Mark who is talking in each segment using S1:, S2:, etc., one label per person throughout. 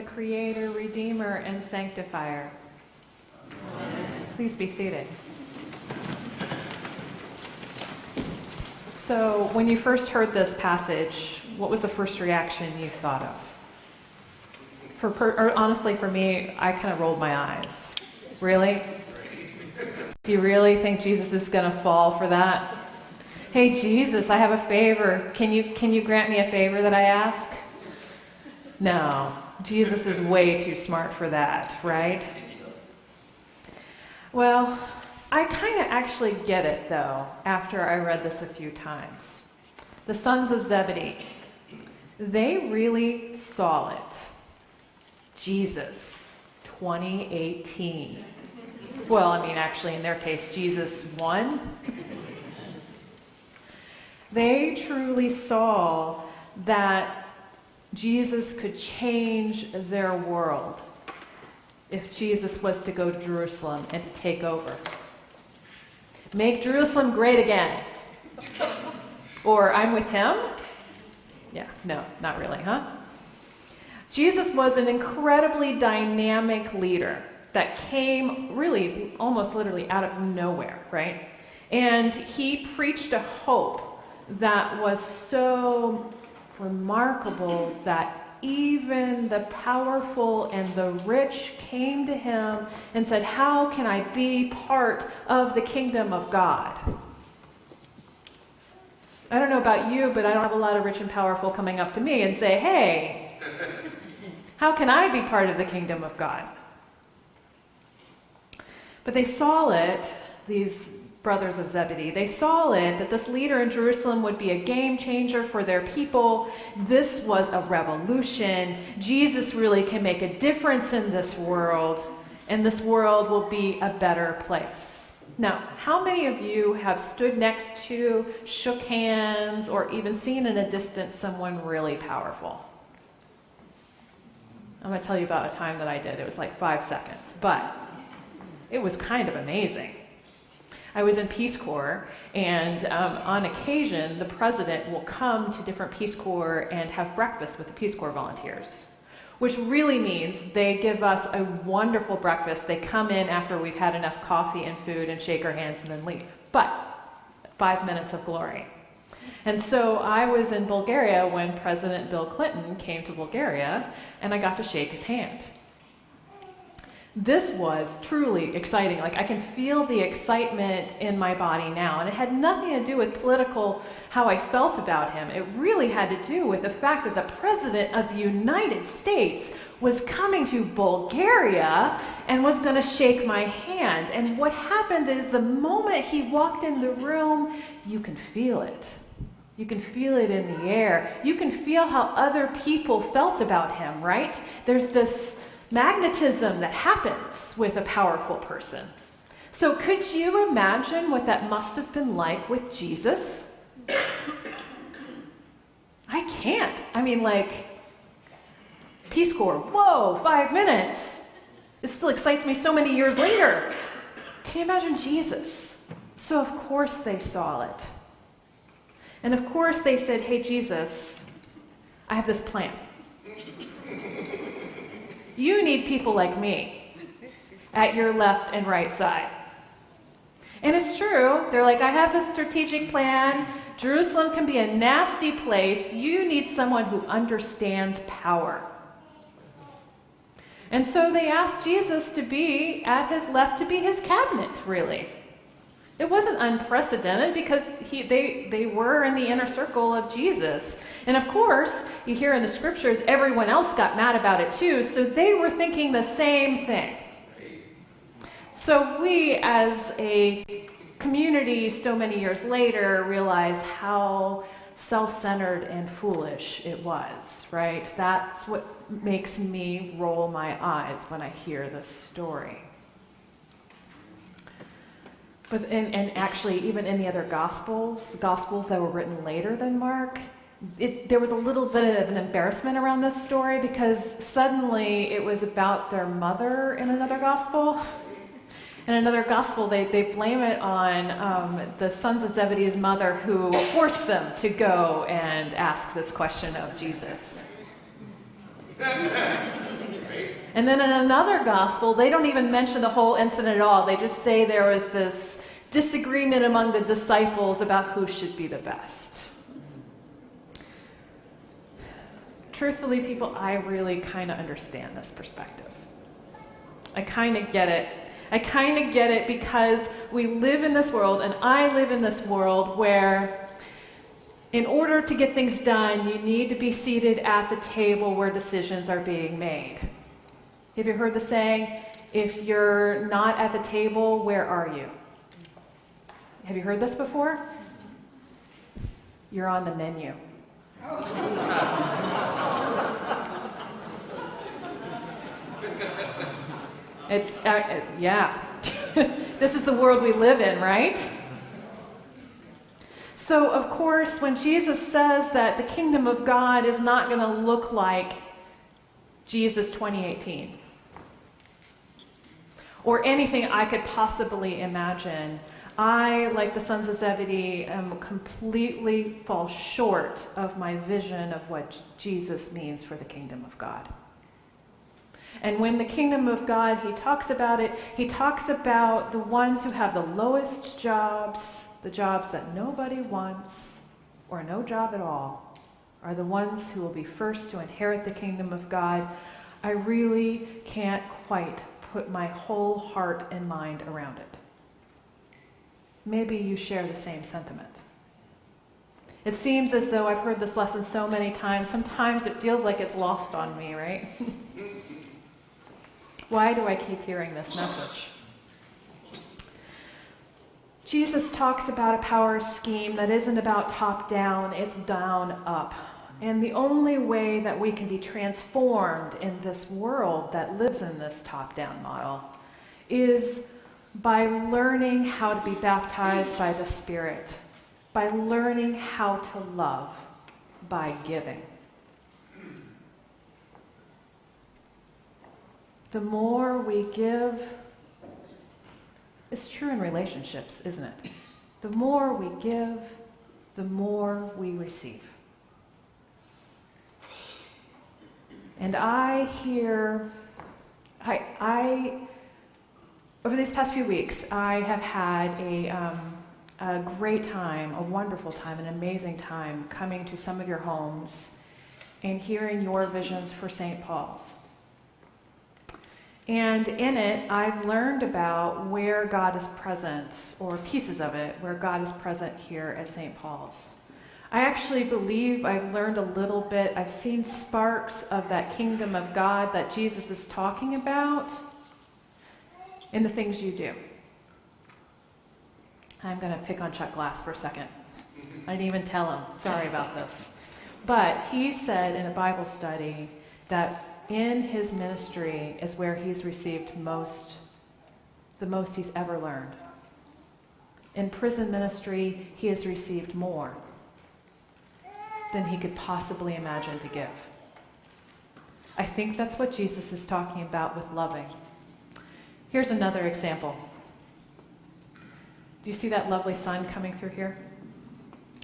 S1: Creator, Redeemer, and Sanctifier. Amen. Please be seated. So, when you first heard this passage, what was the first reaction you thought of? Honestly, for me, I kind of rolled my eyes. Really? Do you really think Jesus is going to fall for that? Hey, Jesus, I have a favor. Can you grant me a favor that I ask? No, Jesus is way too smart for that, right? Well, I kind of actually get it, though, after I read this a few times. The sons of Zebedee, they really saw it. Jesus, 2018. Well, I mean, actually, in their case, Jesus won. They truly saw that Jesus could change their world if Jesus was to go to Jerusalem and to take over. Make Jerusalem great again. Or I'm with him? Yeah, no, not really, huh? Jesus was an incredibly dynamic leader that came really almost literally out of nowhere, right? And he preached a hope that was so remarkable that even the powerful and the rich came to him and said, "How can I be part of the kingdom of God?" I don't know about you, but I don't have a lot of rich and powerful coming up to me and say, "Hey, how can I be part of the kingdom of God?" But they saw it, these brothers of Zebedee, they saw it that this leader in Jerusalem would be a game changer for their people. This was a revolution. Jesus really can make a difference in this world, and this world will be a better place. Now, how many of you have stood next to, shook hands, or even seen in a distance someone really powerful? I'm going to tell you about a time that I did. It was like 5 seconds, but it was kind of amazing. I was in Peace Corps, and on occasion, the president will come to different Peace Corps and have breakfast with the Peace Corps volunteers, which really means they give us a wonderful breakfast. They come in after we've had enough coffee and food and shake our hands and then leave. But 5 minutes of glory. And so I was in Bulgaria when President Bill Clinton came to Bulgaria, and I got to shake his hand. This was truly exciting. Like, I can feel the excitement in my body now. And it had nothing to do with how I felt about him. It really had to do with the fact that the President of the United States was coming to Bulgaria and was going to shake my hand. And what happened is the moment he walked in the room, you can feel it. You can feel it in the air. You can feel how other people felt about him, right? There's this magnetism that happens with a powerful person. So could you imagine what that must have been like with Jesus? I can't. I mean, like, Peace Corps, whoa, 5 minutes. It still excites me so many years later. Can you imagine Jesus? So of course they saw it. And of course they said, "Hey, Jesus, I have this plan. You need people like me at your left and right side." And it's true. They're like, "I have this strategic plan. Jerusalem can be a nasty place. You need someone who understands power." And so they asked Jesus to be at his left, to be his cabinet, really. It wasn't unprecedented because they were in the inner circle of Jesus. And of course, you hear in the scriptures, everyone else got mad about it too, so they were thinking the same thing. So we as a community so many years later realize how self-centered and foolish it was, right? That's what makes me roll my eyes when I hear this story. But and actually, even in the other gospels that were written later than Mark, there was a little bit of an embarrassment around this story because suddenly it was about their mother in another gospel. In another gospel, they blame it on the sons of Zebedee's mother who forced them to go and ask this question of Jesus. And then in another gospel, they don't even mention the whole incident at all. They just say there was this disagreement among the disciples about who should be the best. Truthfully, people, I really kind of understand this perspective. I kind of get it. I kind of get it because we live in this world, and I live in this world where in order to get things done, you need to be seated at the table where decisions are being made. Have you heard the saying, if you're not at the table, where are you? Have you heard this before? You're on the menu. It's, yeah. This is the world we live in, right? So, of course, when Jesus says that the kingdom of God is not going to look like Jesus 2018, or anything I could possibly imagine, I, like the sons of Zebedee, completely fall short of my vision of what Jesus means for the kingdom of God. And when the kingdom of God, he talks about it, he talks about the ones who have the lowest jobs, the jobs that nobody wants, or no job at all, are the ones who will be first to inherit the kingdom of God. I really can't quite put my whole heart and mind around it. Maybe you share the same sentiment. It seems as though I've heard this lesson so many times, sometimes it feels like it's lost on me, right? Why do I keep hearing this message? Jesus talks about a power scheme that isn't about top down, it's down up. And the only way that we can be transformed in this world that lives in this top-down model is by learning how to be baptized by the Spirit, by learning how to love by giving. The more we give, it's true in relationships, isn't it? The more we give, the more we receive. And I hear, over these past few weeks, I have had a great time, a wonderful time, an amazing time coming to some of your homes and hearing your visions for St. Paul's. And in it, I've learned about where God is present, or pieces of it, where God is present here at St. Paul's. I actually believe I've learned a little bit. I've seen sparks of that kingdom of God that Jesus is talking about in the things you do. I'm going to pick on Chuck Glass for a second. I didn't even tell him. Sorry about this. But he said in a Bible study that in his ministry is where he's received the most he's ever learned. In prison ministry, he has received more than he could possibly imagine to give. I think that's what Jesus is talking about with loving. Here's another example. Do you see that lovely sun coming through here?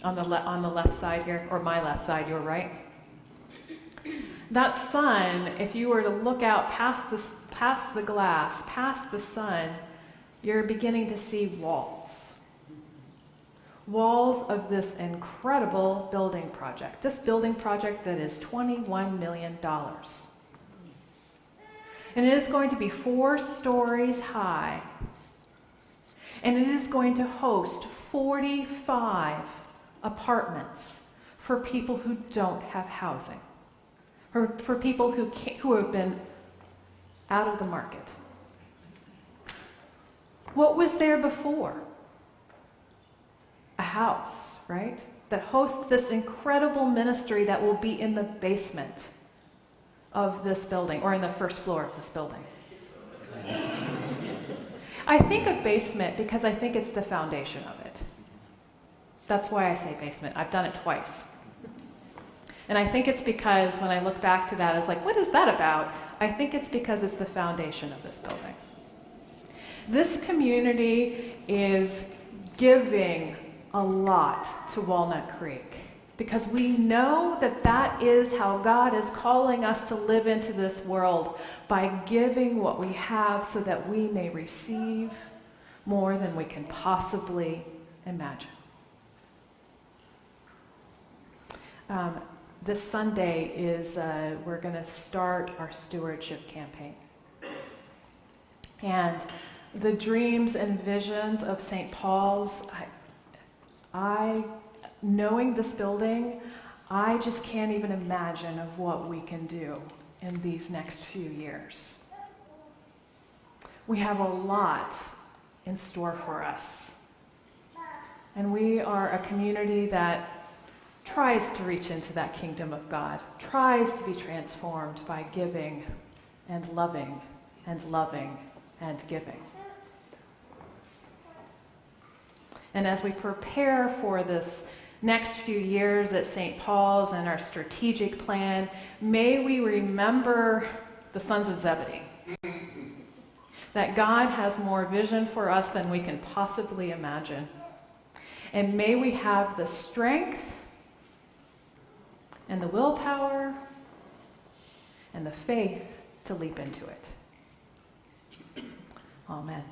S1: On the left side here, or my left side, your right? That sun, if you were to look out past the glass, past the sun, you're beginning to see walls. Walls of this incredible building project. This building project that is $21 million. And it is going to be 4 stories high. And it is going to host 45 apartments for people who don't have housing. Or for people who have been out of the market. What was there before? A house, right? That hosts this incredible ministry that will be in the basement of this building, or in the first floor of this building. I think of basement because I think it's the foundation of it. That's why I say basement. I've done it twice. And I think it's because when I look back to that, it's like, what is that about? I think it's because it's the foundation of this building. This community is giving a lot to Walnut Creek. because we know that that is how God is calling us to live into this world, by giving what we have so that we may receive more than we can possibly imagine. This Sunday is, we're going to start our stewardship campaign. And the dreams and visions of St. Paul's, knowing this building, I just can't even imagine of what we can do in these next few years. We have a lot in store for us. And we are a community that tries to reach into that kingdom of God, tries to be transformed by giving and loving and loving and giving. And as we prepare for this next few years at St. Paul's and our strategic plan, may we remember the sons of Zebedee. That God has more vision for us than we can possibly imagine. And may we have the strength and the willpower and the faith to leap into it. Amen.